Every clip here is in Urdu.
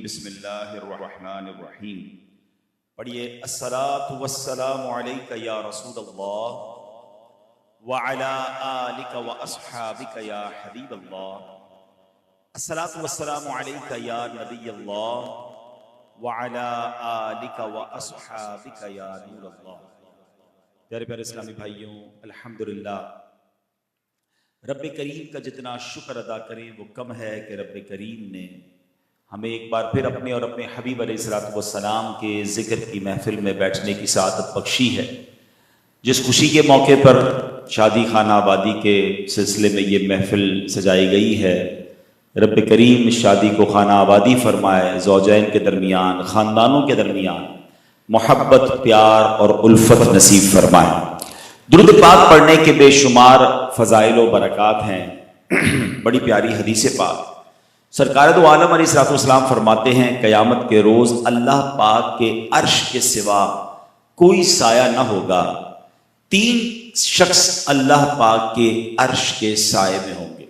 بسم اللہ الرحمن الرحیم. پڑھیے الصلاۃ والسلام علیک یا رسول اللہ وعلی آلک واصحابک یا حبیب اللہ. الصلاۃ والسلام علیک یا نبی اللہ وعلی آلک واصحابک یا نور اللہ. پیارے پیارے اسلامی بھائیوں، الحمدللہ رب کریم کا جتنا شکر ادا کریں وہ کم ہے کہ رب کریم نے ہمیں ایک بار پھر اپنے اور اپنے حبیب علیہ الصلوۃ والسلام کے ذکر کی محفل میں بیٹھنے کی سعادت بخشی ہے. جس خوشی کے موقع پر شادی خانہ آبادی کے سلسلے میں یہ محفل سجائی گئی ہے، رب کریم شادی کو خانہ آبادی فرمائے، زوجین کے درمیان، خاندانوں کے درمیان محبت، پیار اور الفت نصیب فرمائے. درود پاک پڑھنے کے بے شمار فضائل و برکات ہیں. بڑی پیاری حدیث پاک سرکار دو عالم علیہ الصلوۃ والسلام فرماتے ہیں، قیامت کے روز اللہ پاک کے عرش کے سوا کوئی سایہ نہ ہوگا. 3 شخص اللہ پاک کے عرش کے سائے میں ہوں گے.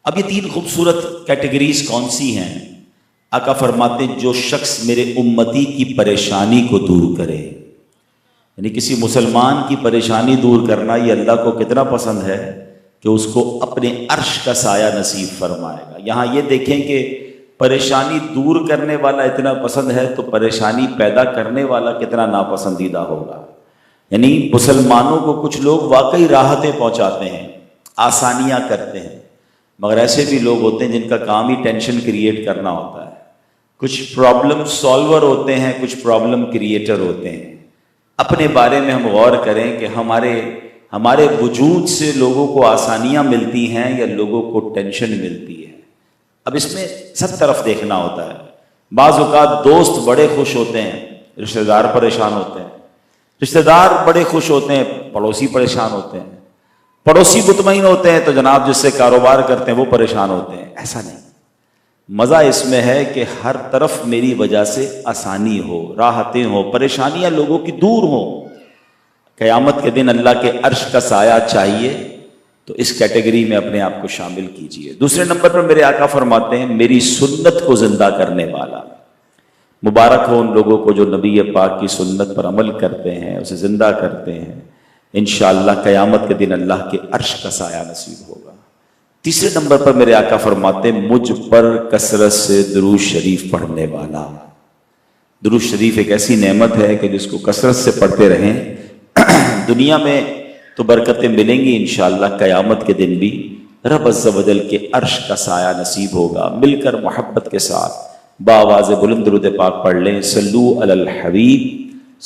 اب یہ 3 خوبصورت کیٹیگریز کون سی ہیں؟ آقا فرماتے ہیں جو شخص میرے امتی کی پریشانی کو دور کرے. یعنی کسی مسلمان کی پریشانی دور کرنا یہ اللہ کو کتنا پسند ہے کہ اس کو اپنے عرش کا سایہ نصیب فرمائے گا. یہاں یہ دیکھیں کہ پریشانی دور کرنے والا اتنا پسند ہے تو پریشانی پیدا کرنے والا کتنا ناپسندیدہ ہوگا. یعنی مسلمانوں کو کچھ لوگ واقعی راحتیں پہنچاتے ہیں، آسانیاں کرتے ہیں، مگر ایسے بھی لوگ ہوتے ہیں جن کا کام ہی ٹینشن کریٹ کرنا ہوتا ہے. کچھ پرابلم سالور ہوتے ہیں، کچھ پرابلم کریٹر ہوتے ہیں. اپنے بارے میں ہم غور کریں کہ ہمارے وجود سے لوگوں کو آسانیاں ملتی ہیں یا لوگوں کو ٹینشن ملتی ہے. اب اس میں سب طرف دیکھنا ہوتا ہے. بعض اوقات دوست بڑے خوش ہوتے ہیں، رشتہ دار پریشان ہوتے ہیں. رشتہ دار بڑے خوش ہوتے ہیں، پڑوسی پریشان ہوتے ہیں. پڑوسی مطمئن ہوتے ہیں تو جناب جس سے کاروبار کرتے ہیں وہ پریشان ہوتے ہیں. ایسا نہیں، مزہ اس میں ہے کہ ہر طرف میری وجہ سے آسانی ہو، راحتیں ہو، پریشانیاں لوگوں کی دور ہوں. قیامت کے دن اللہ کے عرش کا سایہ چاہیے تو اس کیٹیگری میں اپنے آپ کو شامل کیجئے. دوسرے نمبر پر میرے آقا فرماتے ہیں میری سنت کو زندہ کرنے والا. مبارک ہو ان لوگوں کو جو نبی پاک کی سنت پر عمل کرتے ہیں، اسے زندہ کرتے ہیں. انشاءاللہ قیامت کے دن اللہ کے عرش کا سایہ نصیب ہوگا. تیسرے نمبر پر میرے آقا فرماتے ہیں مجھ پر کثرت سے درود شریف پڑھنے والا. درود شریف ایک ایسی نعمت ہے کہ جس کو کثرت سے پڑھتے رہیں دنیا میں تو برکتیں ملیں گی، انشاءاللہ قیامت کے دن بھی رب عز و جل کے عرش کا سایہ نصیب ہوگا. مل کر محبت کے ساتھ بآواز بلند درود پاک پڑھ لیں. صلو علی الحبیب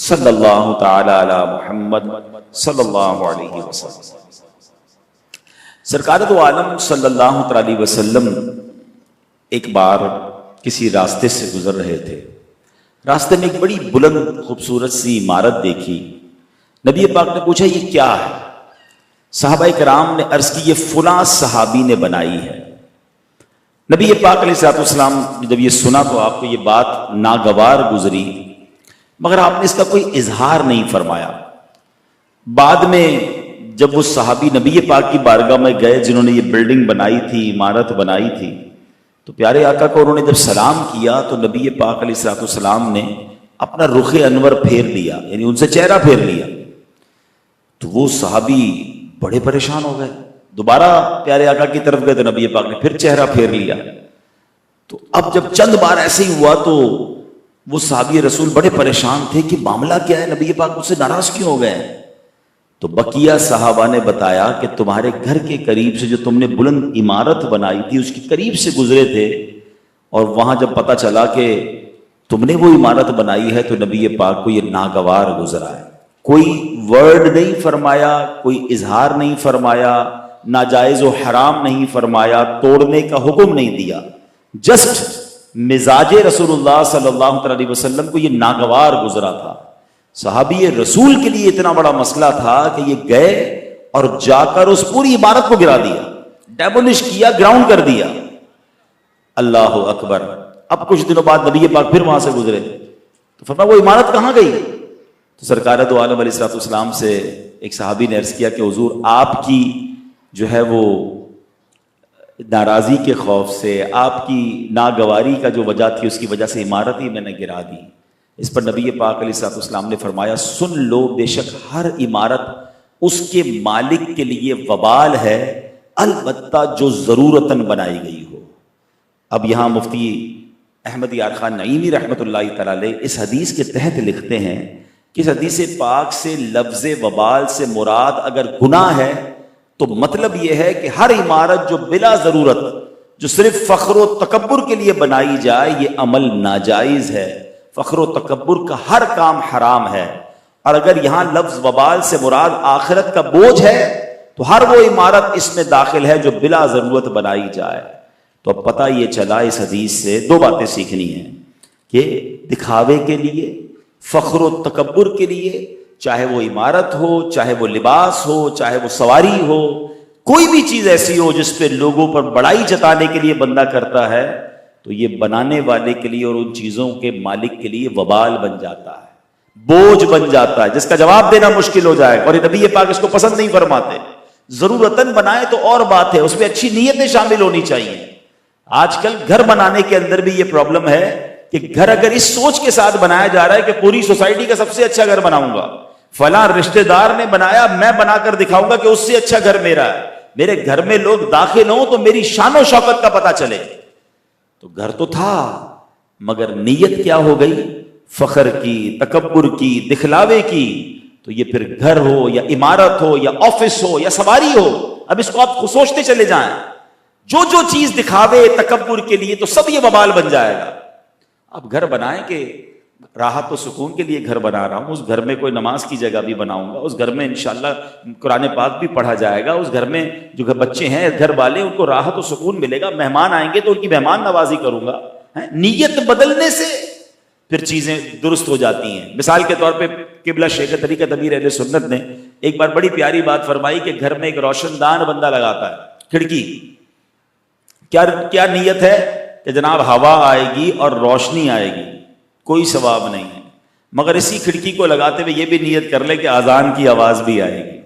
صلی اللہ تعالی علی محمد صلی اللہ علیہ وسلم. سرکار دو عالم صلی اللہ تعالی علیہ وسلم ایک بار کسی راستے سے گزر رہے تھے. راستے میں ایک بڑی بلند خوبصورت سی عمارت دیکھی. نبی پاک نے پوچھا یہ کیا ہے؟ صحابہ کرام نے عرض کی یہ فلاں صحابی نے بنائی ہے. نبی پاک علیہ الصلوۃ والسلام جب یہ سنا تو آپ کو یہ بات ناگوار گزری، مگر آپ نے اس کا کوئی اظہار نہیں فرمایا. بعد میں جب وہ صحابی نبی پاک کی بارگاہ میں گئے جنہوں نے یہ بلڈنگ بنائی تھی، عمارت بنائی تھی، تو پیارے آقا کو انہوں نے جب سلام کیا تو نبی پاک علیہ الصلوۃ والسلام نے اپنا رخ انور پھیر لیا، یعنی ان سے چہرہ پھیر لیا. تو وہ صحابی بڑے پریشان ہو گئے. دوبارہ پیارے آقا کی طرف گئے تو نبی پاک نے پھر چہرہ پھیر لیا. تو اب جب چند بار ایسے ہی ہوا تو وہ صحابی رسول بڑے پریشان تھے کہ معاملہ کیا ہے، نبی پاک مجھ سے ناراض کیوں ہو گئے. تو بقیہ صحابہ نے بتایا کہ تمہارے گھر کے قریب سے جو تم نے بلند عمارت بنائی تھی اس کے قریب سے گزرے تھے، اور وہاں جب پتہ چلا کہ تم نے وہ عمارت بنائی ہے تو نبی پاک کو یہ ناگوار گزرا ہے. کوئی ورڈ نہیں فرمایا، کوئی اظہار نہیں فرمایا، ناجائز و حرام نہیں فرمایا، توڑنے کا حکم نہیں دیا. جسٹ مزاج رسول اللہ صلی اللہ علیہ وسلم کو یہ ناگوار گزرا تھا. صحابی رسول کے لیے اتنا بڑا مسئلہ تھا کہ یہ گئے اور جا کر اس پوری عمارت کو گرا دیا، ڈیمولش کیا، گراؤنڈ کر دیا. اللہ اکبر. اب کچھ دنوں بعد نبی پاک پھر وہاں سے گزرے تو فرمایا وہ عمارت کہاں گئی؟ تو سرکار دو عالم علیہ الصلوۃ والسلام سے ایک صحابی نے عرض کیا کہ حضور آپ کی جو ہے وہ ناراضی کے خوف سے، آپ کی ناگواری کا جو وجہ تھی اس کی وجہ سے عمارت ہی میں نے گرا دی۔ اس پر نبی پاک علیہ الصلوۃ والسلام نے فرمایا سن لو، بے شک ہر عمارت اس کے مالک کے لیے وبال ہے، البتہ جو ضرورتاً بنائی گئی ہو۔ اب یہاں مفتی احمد یار خان نعیمی رحمۃ اللہ تعالی علیہ اس حدیث کے تحت لکھتے ہیں کہ اس حدیث پاک سے لفظ وبال سے مراد اگر گناہ ہے تو مطلب یہ ہے کہ ہر عمارت جو بلا ضرورت، جو صرف فخر و تکبر کے لیے بنائی جائے، یہ عمل ناجائز ہے۔ فخر و تکبر کا ہر کام حرام ہے، اور اگر یہاں لفظ وبال سے مراد آخرت کا بوجھ ہے تو ہر وہ عمارت اس میں داخل ہے جو بلا ضرورت بنائی جائے۔ تو اب پتہ یہ چلا اس حدیث سے دو باتیں سیکھنی ہیں کہ دکھاوے کے لیے، فخر و تکبر کے لیے، چاہے وہ عمارت ہو، چاہے وہ لباس ہو، چاہے وہ سواری ہو، کوئی بھی چیز ایسی ہو جس پہ لوگوں پر بڑائی جتانے کے لیے بندہ کرتا ہے، تو یہ بنانے والے کے لیے اور ان چیزوں کے مالک کے لیے وبال بن جاتا ہے، بوجھ بن جاتا ہے، جس کا جواب دینا مشکل ہو جائے، اور نبی پاک اس کو پسند نہیں فرماتے۔ ضرورتاً بنائے تو اور بات ہے، اس میں اچھی نیتیں شامل ہونی چاہیے۔ آج کل گھر بنانے کے اندر بھی یہ پرابلم ہے کہ گھر اگر اس سوچ کے ساتھ بنایا جا رہا ہے کہ پوری سوسائٹی کا سب سے اچھا گھر بناؤں گا، فلاں رشتہ دار نے بنایا، میں بنا کر دکھاؤں گا کہ اس سے اچھا گھر میرا ہے، میرے گھر میں لوگ داخل ہوں تو میری شان و شوکت کا پتہ چلے۔ تو گھر تو تھا مگر نیت کیا ہو گئی؟ فخر کی، تکبر کی، دکھلاوے کی۔ تو یہ پھر گھر ہو یا عمارت ہو یا آفس ہو یا سواری ہو، اب اس کو آپ سوچتے چلے جائیں، جو جو چیز دکھاوے تکبر کے لیے تو سب یہ وبال بن جائے گا۔ اب گھر بنائیں کہ راحت و سکون کے لیے گھر بنا رہا ہوں، اس گھر میں کوئی نماز کی جگہ بھی بناؤں گا، اس گھر میں انشاءاللہ قرآن پاک بھی پڑھا جائے گا، اس گھر میں جو بچے ہیں گھر والے ان کو راحت و سکون ملے گا، مہمان آئیں گے تو ان کی مہمان نوازی کروں گا۔ نیت بدلنے سے پھر چیزیں درست ہو جاتی ہیں۔ مثال کے طور پہ قبلہ شیخ طریقت امیر اہل سنت نے ایک بار بڑی پیاری بات فرمائی کہ گھر میں ایک روشن دان بندہ لگاتا ہے، کھڑکی، کیا نیت ہے کہ جناب ہوا آئے گی اور روشنی آئے گی، کوئی ثواب نہیں ہے، مگر اسی کھڑکی کو لگاتے ہوئے یہ بھی نیت کر لے کہ اذان کی آواز بھی آئے گی،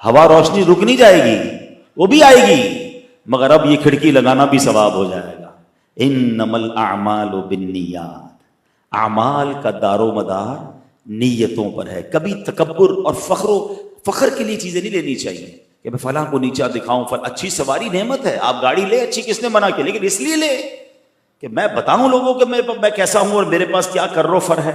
ہوا روشنی رک نہیں جائے گی، وہ بھی آئے گی، مگر اب یہ کھڑکی لگانا بھی ثواب ہو جائے گا۔ انما الاعمال بالنیات، اعمال کا دار و مدار نیتوں پر ہے۔ کبھی تکبر اور فخر کے لیے چیزیں نہیں لینی چاہیے کہ میں فلاں کو نیچا دکھاؤں، اچھی سواری نعمت ہے، آپ گاڑی لے اچھی، کس نے منع کیا، لیکن اس لیے لے کہ میں بتاؤں لوگوں کہ میں کیسا ہوں اور میرے پاس کیا کر ہے،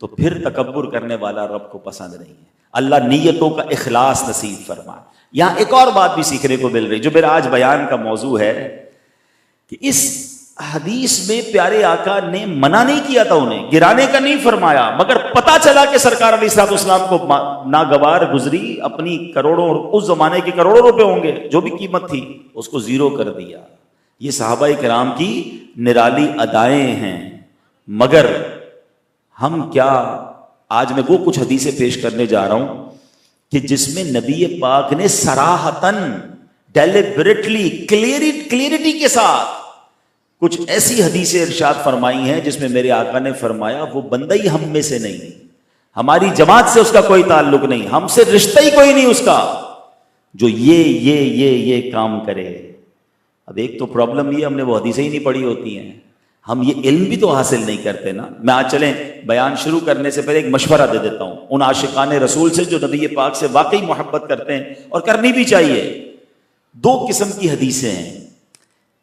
تو پھر تکبر کرنے والا رب کو پسند نہیں ہے۔ اللہ نیتوں کا اخلاص نصیب فرمائے۔ یہاں ایک اور بات بھی سیکھنے کو مل رہی جو میرا آج بیان کا موضوع ہے کہ اس حدیث میں پیارے آقا نے منع نہیں کیا تھا، انہیں گرانے کا نہیں فرمایا، مگر پتا چلا کہ سرکار علیہ الصلوۃ والسلام کو ناگوار گزری، اپنی کروڑوں، اس زمانے کے کروڑوں روپے ہوں گے جو بھی قیمت تھی، اس کو زیرو کر دیا۔ یہ صحابہ کرام کی نرالی ادائیں ہیں، مگر ہم کیا، آج میں وہ کچھ حدیثیں پیش کرنے جا رہا ہوں کہ جس میں نبی پاک نے صراحتاً، ڈیلیبریٹلی، کلیئرٹی کے ساتھ کچھ ایسی حدیثیں ارشاد فرمائی ہیں جس میں میرے آقا نے فرمایا وہ بندہ ہی ہم میں سے نہیں، ہماری جماعت سے اس کا کوئی تعلق نہیں، ہم سے رشتہ ہی کوئی نہیں اس کا، جو یہ کام کرے۔ اب ایک تو پرابلم یہ، ہم نے وہ حدیثیں ہی نہیں پڑھی ہوتی ہیں، ہم یہ علم بھی تو حاصل نہیں کرتے نا۔ میں آج چلیں بیان شروع کرنے سے پہلے ایک مشورہ دے دیتا ہوں ان عاشقان رسول سے جو نبی پاک سے واقعی محبت کرتے ہیں، اور کرنی بھی چاہیے۔ دو قسم کی حدیثیں ہیں،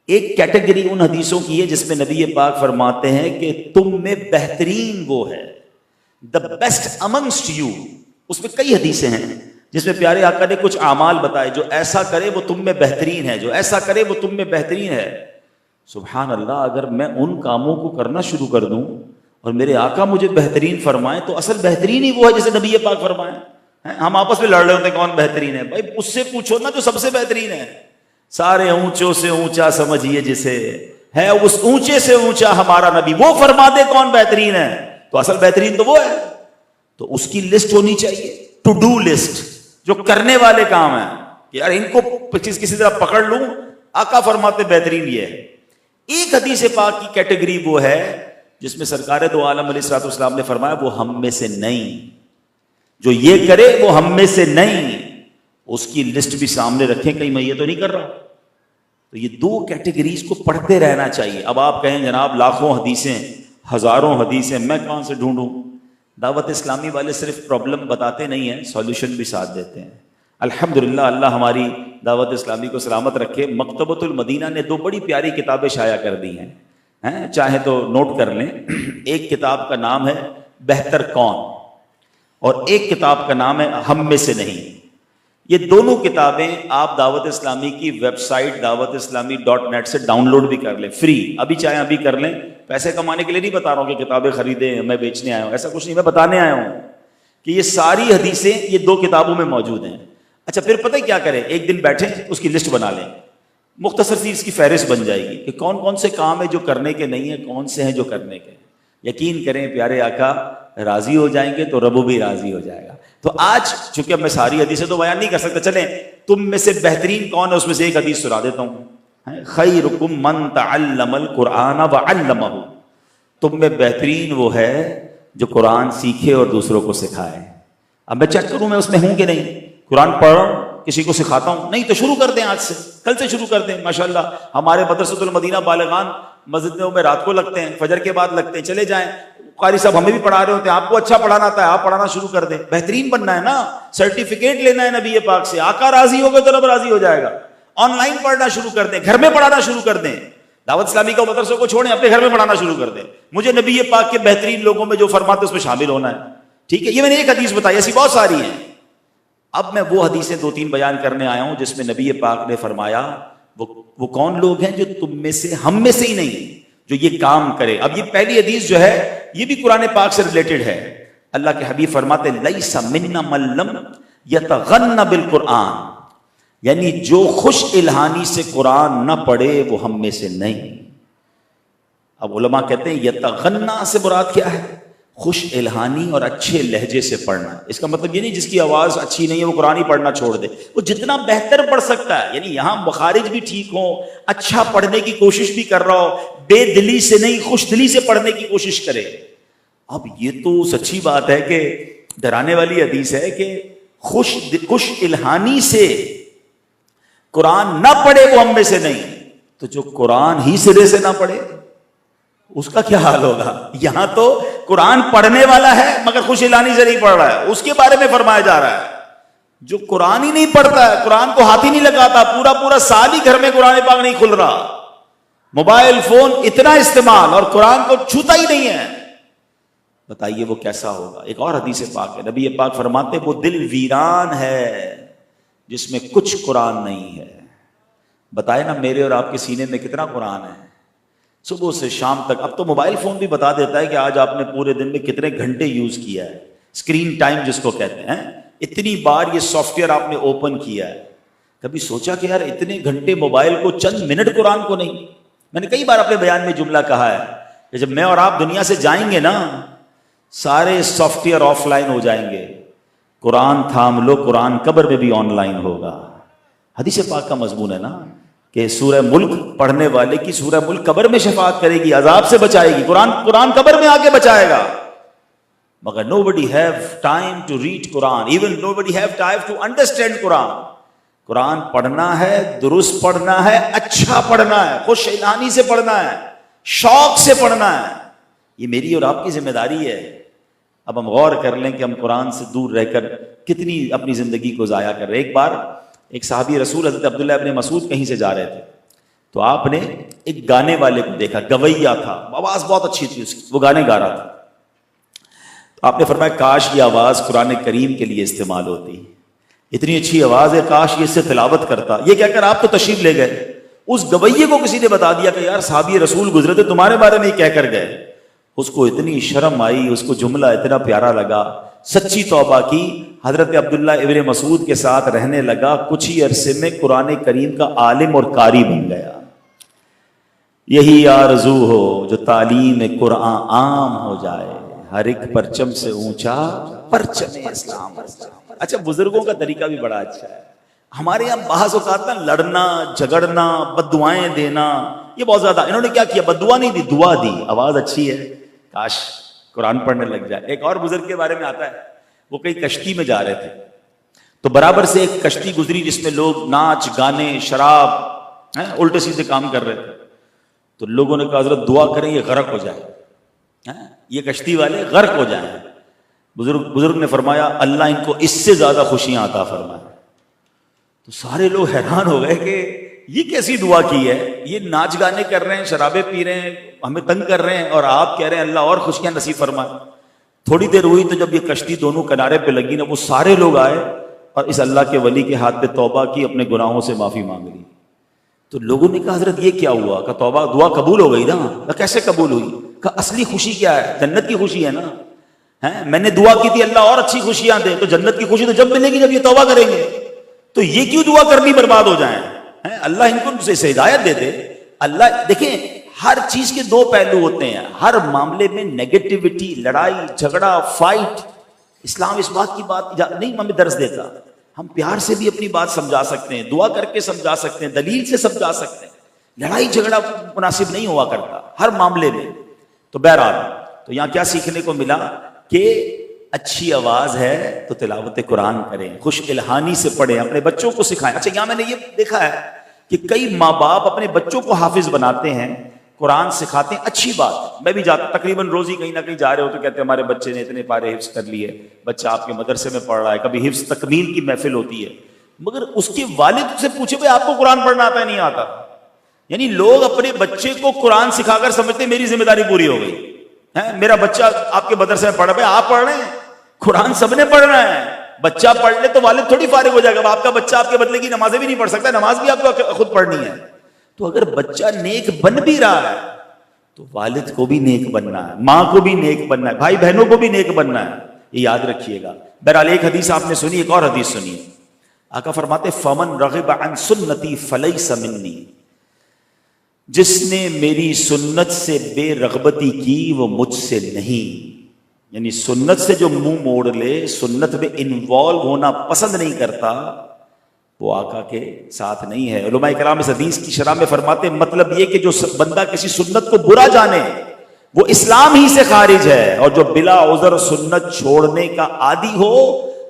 ایک کیٹیگری ان حدیثوں کی ہے جس میں نبی پاک فرماتے ہیں کہ تم میں بہترین وہ ہے، the best amongst you۔ اس میں کئی حدیثیں ہیں جس میں پیارے آقا نے کچھ اعمال بتائے، جو ایسا کرے وہ تم میں بہترین ہے، جو ایسا کرے وہ تم میں بہترین ہے۔ سبحان اللہ، اگر میں ان کاموں کو کرنا شروع کر دوں اور میرے آقا مجھے بہترین فرمائیں تو اصل بہترین ہی وہ ہے جسے نبی پاک فرمائیں۔ ہم آپس میں لڑ رہے ہوتے ہیں کون بہترین ہے، بھائی اس سے پوچھو نا جو سب سے بہترین ہے۔ سارے اونچوں سے اونچا سمجھیے جسے ہے، اس اونچے سے اونچا ہمارا نبی، وہ فرما دے کون بہترین ہے، تو اصل بہترین تو وہ ہے۔ تو اس کی لسٹ ہونی چاہیے، ٹو ڈو لسٹ، جو کرنے والے کام ہیں کہ یار ان کو کسی طرح پکڑ لوں، آقا فرماتے بہترین یہ ہے۔ ایک حدیث پاک کی کیٹیگری وہ ہے جس میں سرکار دو عالم علیہ الصلوۃ والسلام نے فرمایا وہ ہم میں سے نہیں، جو یہ کرے وہ ہم میں سے نہیں۔ اس کی لسٹ بھی سامنے رکھیں، کہیں میں یہ تو نہیں کر رہا۔ تو یہ دو کیٹیگریز کو پڑھتے رہنا چاہیے. اب آپ کہیں جناب لاکھوں حدیثیں، ہزاروں حدیثیں، میں کہاں سے ڈھونڈوں؟ دعوت اسلامی والے صرف پرابلم بتاتے نہیں ہیں، سولوشن بھی ساتھ دیتے ہیں. الحمدللہ، اللہ ہماری دعوت اسلامی کو سلامت رکھے. مکتبۃ المدینہ نے دو بڑی پیاری کتابیں شائع کر دی ہیں، چاہے تو نوٹ کر لیں. ایک کتاب کا نام ہے بہتر کون، اور ایک کتاب کا نام ہے ہم میں سے نہیں. یہ دونوں کتابیں آپ دعوت اسلامی کی ویب سائٹ dawat-islami.net سے ڈاؤن لوڈ بھی کر لیں، فری. ابھی چاہے ابھی کر لیں. پیسے کمانے کے لیے نہیں بتا رہا ہوں کہ کتابیں خریدیں، میں بیچنے آیا ہوں، ایسا کچھ نہیں. میں بتانے آیا ہوں کہ یہ ساری حدیثیں یہ دو کتابوں میں موجود ہیں. اچھا پھر پتہ کیا کریں، ایک دن بیٹھیں اس کی لسٹ بنا لیں، مختصر سی اس کی فہرست بن جائے گی کہ کون کون سے کام ہیں جو کرنے کے نہیں ہیں، کون سے ہیں جو کرنے کے. یقین کریں پیارے آقا راضی ہو جائیں گے تو رب بھی راضی ہو جائے گا. تو آج چونکہ اب میں ساری حدیثیں تو بیان نہیں کر سکتا، چلیں تم میں سے بہترین کون ہے اس میں سے ایک حدیث سنا دیتا ہوں. خیرکم من تعلم القرآن وعلمہ، تم میں بہترین وہ ہے جو قرآن سیکھے اور دوسروں کو سکھائے. اب میں چیک کروں میں اس میں ہوں کہ نہیں. قرآن پڑھ رہا ہوں، کسی کو سکھاتا ہوں، نہیں تو شروع کر دیں، آج سے کل سے شروع کر دیں. ماشاءاللہ ہمارے مدرسۃ المدینہ بالغان مسجدوں میں رات کو لگتے ہیں، فجر کے بعد لگتے ہیں، چلے جائیں. قاری صاحب ہمیں بھی پڑھا رہے ہوتے ہیں، آپ کو اچھا پڑھانا آتا ہے، آپ پڑھانا شروع کر دیں. بہترین بننا ہے نا، سرٹیفکیٹ لینا ہے نبی پاک سے. آقا راضی ہوگا تو رب راضی ہو جائے گا. آن لائن پڑھنا شروع کر دیں، گھر میں پڑھانا شروع کر دیں. دعوت اسلامی کا مدرسوں کو چھوڑیں، اپنے گھر میں پڑھانا شروع کر دیں. مجھے نبی پاک کے بہترین لوگوں میں جو فرماتے اس میں شامل ہونا ہے. ٹھیک ہے، یہ میں نے ایک حدیث بتائی، ایسی بہت ساری ہیں. اب میں وہ حدیثیں دو تین بیان کرنے آیا ہوں جس میں نبی پاک نے فرمایا وہ کون لوگ ہیں جو تم میں سے، ہم میں سے ہی نہیں، جو یہ کام کرے. اب یہ پہلی حدیث جو ہے یہ بھی قرآن پاک سے ریلیٹڈ ہے. اللہ کے حبیب فرماتے لیس منا من لم یتغن بالقرآن، یعنی جو خوش الہانی سے قرآن نہ پڑھے وہ ہم میں سے نہیں. اب علماء کہتے ہیں یتغنا سے مراد کیا ہے؟ خوش الہانی اور اچھے لہجے سے پڑھنا. اس کا مطلب یہ نہیں جس کی آواز اچھی نہیں ہے وہ قرآن ہی پڑھنا چھوڑ دے، وہ جتنا بہتر پڑھ سکتا ہے. یعنی یہاں مخارج بھی ٹھیک ہوں، اچھا پڑھنے کی کوشش بھی کر رہا ہو، بے دلی سے نہیں خوش دلی سے پڑھنے کی کوشش کرے. اب یہ تو سچی بات ہے کہ ڈرانے والی حدیث ہے کہ خوش الہانی سے قرآن نہ پڑھے وہ ہم میں سے نہیں. تو جو قرآن ہی سرے سے نہ پڑھے اس کا کیا حال ہوگا؟ یہاں تو قرآن پڑھنے والا ہے مگر خوش الہانی سے نہیں پڑھ رہا ہے، اس کے بارے میں فرمایا جا رہا ہے. جو قرآن ہی نہیں پڑھتا ہے، قرآن کو ہاتھ ہی نہیں لگاتا، پورا سال ہی گھر میں قرآن پاک نہیں کھل رہا، موبائل فون اتنا استعمال اور قرآن کو چھوتا ہی نہیں ہے، بتائیے وہ کیسا ہوگا. ایک اور حدیث پاک ہے، نبی پاک فرماتے وہ دل ویران ہے جس میں کچھ قرآن نہیں ہے. بتائے نا میرے اور آپ کے سینے میں کتنا قرآن ہے صبح سے شام تک. اب تو موبائل فون بھی بتا دیتا ہے کہ آج آپ نے پورے دن میں کتنے گھنٹے یوز کیا ہے، اسکرین ٹائم جس کو کہتے ہیں. اتنی بار یہ سافٹ ویئر آپ نے اوپن کیا ہے. کبھی سوچا کہ یار اتنے گھنٹے موبائل کو، چند منٹ قرآن کو نہیں. میں نے کئی بار اپنے بیان میں جملہ کہا ہے کہ جب میں اور آپ دنیا سے جائیں گے نا سارے سافٹ ویئر آف لائن ہو جائیں گے، قرآن تھام لو، قرآن قبر میں بھی آن لائن ہوگا. حدیث پاک کا مضمون ہے نا کہ سورہ ملک پڑھنے والے کی سورہ ملک قبر میں شفاعت کرے گی، عذاب سے بچائے گی. قرآن قبر میں آ کے بچائے گا. مگر nobody have time to read Quran, even nobody have time to understand قرآن. قرآن پڑھنا ہے، درست پڑھنا ہے، اچھا پڑھنا ہے، خوش الہانی سے پڑھنا ہے، شوق سے پڑھنا ہے. یہ میری اور آپ کی ذمہ داری ہے. اب ہم غور کر لیں کہ ہم قرآن سے دور رہ کر کتنی اپنی زندگی کو ضائع کر رہے. ایک بار ایک صحابی رسول حضرت عبداللہ ابن مسعود کہیں سے جا رہے تھے تو آپ نے ایک گانے والے کو دیکھا، گویا تھا، آواز بہت اچھی تھی اس کی، وہ گانے گا رہا تھا. تو آپ نے فرمایا کاش یہ آواز قرآن کریم کے لیے استعمال ہوتی، اتنی اچھی آواز ہے، کاش یہ اس سے تلاوت کرتا. یہ کہہ کر آپ تو تشریف لے گئے. اس گویے کو کسی نے بتا دیا کہ یار صحابی رسول گزرے تھے تمہارے بارے میں یہ کہہ کر گئے. اس کو اتنی شرم آئی، اس کو جملہ اتنا پیارا لگا، سچی توبہ کی، حضرت عبداللہ ابن مسعود کے ساتھ رہنے لگا. کچھ ہی عرصے میں قرآن کریم کا عالم اور قاری بن گیا. یہی آرزو ہو جو تعلیم قرآن عام ہو جائے، ہر ایک پرچم سے اونچا پرچم اسلام. اچھا بزرگوں کا طریقہ بھی بڑا اچھا ہے. ہمارے یہاں بعض اوقات نا لڑنا جھگڑنا بد دعائیں دینا یہ بہت زیادہ. انہوں نے کیا کیا؟ بد دعا نہیں دی، دعا دی. آواز اچھی ہے، کاش قرآن پڑھنے لگ جائے. ایک اور بزرگ کے بارے میں آتا ہے، وہ کئی کشتی میں جا رہے تھے تو برابر سے ایک کشتی گزری جس میں لوگ ناچ گانے شراب الٹے سیدھے کام کر رہے تھے. تو لوگوں نے کہا حضرت دعا کریں یہ غرق ہو جائے, یہ کشتی والے غرق ہو جائیں. بزرگ نے فرمایا اللہ ان کو اس سے زیادہ خوشیاں عطا فرمائے. تو سارے لوگ حیران ہو گئے کہ یہ کیسی دعا کی ہے, یہ ناچ گانے کر رہے ہیں, شرابیں پی رہے ہیں, ہمیں تنگ کر رہے ہیں, اور آپ کہہ رہے ہیں اللہ اور خوشیاں نصیب فرمائے. تھوڑی دیر ہوئی تو جب یہ کشتی دونوں کنارے پہ لگی نا, وہ سارے لوگ آئے اور اس اللہ کے ولی کے ہاتھ پہ توبہ کی, اپنے گناہوں سے معافی مانگ لی. تو لوگوں نے کہا حضرت یہ کیا ہوا؟ کہ توبہ دعا قبول ہو گئی نا. کیسے قبول ہوئی؟ کہ اصلی خوشی کیا ہے؟ جنت کی خوشی ہے نا. میں نے دعا کی تھی اللہ اور اچھی خوشیاں دے, تو جنت کی خوشی تو جب ملے گی جب یہ توبہ کریں گے. تو یہ کیوں دعا کرنی برباد ہو جائیں؟ اللہ ان کو سے ہدایت دے دے. اللہ دیکھیں ہر چیز کے دو پہلو ہوتے ہیں. ہر معاملے میں نیگیٹیوٹی, لڑائی جھگڑا, فائٹ, اسلام اس بات کی بات نہیں ہمیں درس دیتا. ہم پیار سے بھی اپنی بات سمجھا سکتے ہیں, دعا کر کے سمجھا سکتے ہیں, دلیل سے سمجھا سکتے ہیں. لڑائی جھگڑا مناسب نہیں ہوا کرتا ہر معاملے میں. تو بہرحال تو یہاں کیا سیکھنے کو ملا کہ اچھی آواز ہے تو تلاوت قرآن کریں, خوش الہانی سے پڑھیں, اپنے بچوں کو سکھائیں. اچھا یہاں میں نے یہ دیکھا ہے کہ کئی ماں باپ اپنے بچوں کو حافظ بناتے ہیں, قرآن سکھاتے ہیں, اچھی بات. میں بھی جاتا تقریباً روز ہی کہیں نہ کہیں جا رہے ہو تو کہتے ہیں ہمارے بچے نے اتنے پارے حفظ کر لیے, بچہ آپ کے مدرسے میں پڑھ رہا ہے. کبھی حفظ تکمیل کی محفل ہوتی ہے, مگر اس کے والد سے پوچھے بھائی آپ کو قرآن پڑھنا آتا ہے؟ نہیں آتا. یعنی لوگ اپنے بچے کو قرآن سکھا کر سمجھتے ہیں میری ذمہ داری پوری ہو گئی, میرا بچہ آپ کے مدرسے میں پڑھ رہا ہے. آپ پڑھ رہے ہیں, قرآن سب نے پڑھنا ہے. بچہ پڑھ لے تو والد تھوڑی فارغ ہو جائے گا. آپ کا بچہ آپ کے بدلے کی نمازیں بھی نہیں پڑھ سکتا, نماز بھی آپ کو خود پڑھنی ہے. تو اگر بچہ نیک بن بھی رہا ہے تو والد کو بھی نیک بننا ہے, ماں کو بھی نیک بننا ہے, بھائی بہنوں کو بھی نیک بننا ہے. یہ یاد رکھیے گا. بہرحال ایک حدیث آپ نے سنی, ایک اور حدیث سنیے. آقا فرماتے فمن رغب عن سنتی فلیس منی, جس نے میری سنت سے بے رغبتی کی وہ مجھ سے نہیں. یعنی سنت سے جو منہ موڑ لے, سنت میں انوالو ہونا پسند نہیں کرتا, وہ آقا کے ساتھ نہیں ہے. علماء کرام اس حدیث کی شرح میں فرماتے مطلب یہ کہ جو بندہ کسی سنت کو برا جانے وہ اسلام ہی سے خارج ہے, اور جو بلا عذر سنت چھوڑنے کا عادی ہو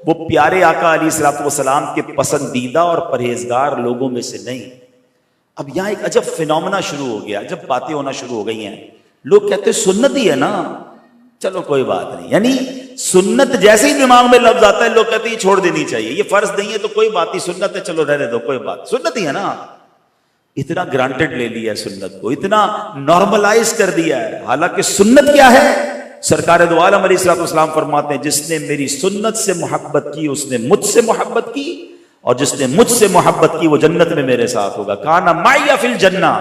وہ پیارے آقا علیہ الصلوۃ والسلام کے پسندیدہ اور پرہیزگار لوگوں میں سے نہیں. اب یہاں ایک عجب فینومنا شروع ہو گیا, جب باتیں ہونا شروع ہو گئی ہیں. لوگ کہتے ہیں سنت ہی ہے نا, چلو کوئی بات نہیں. یعنی سنت جیسے ہی دماغ میں لفظ آتا ہے لوگ کہتے ہیں یہ چھوڑ دینی چاہیے, یہ فرض نہیں ہے تو کوئی بات نہیں, سنت ہے چلو رہنے دو کوئی بات, سنت ہی ہے نا. اتنا گرانٹڈ لے لیا ہے سنت کو, اتنا نارملائز کر دیا ہے. حالانکہ سنت کیا ہے؟ سرکار دو عالم علیہ الصلوۃ والسلام فرماتے ہیں جس نے میری سنت سے محبت کی اس نے مجھ سے محبت کی, اور جس نے مجھ سے محبت کی وہ جنت میں میرے ساتھ ہوگا. کانا معی فی الجنہ.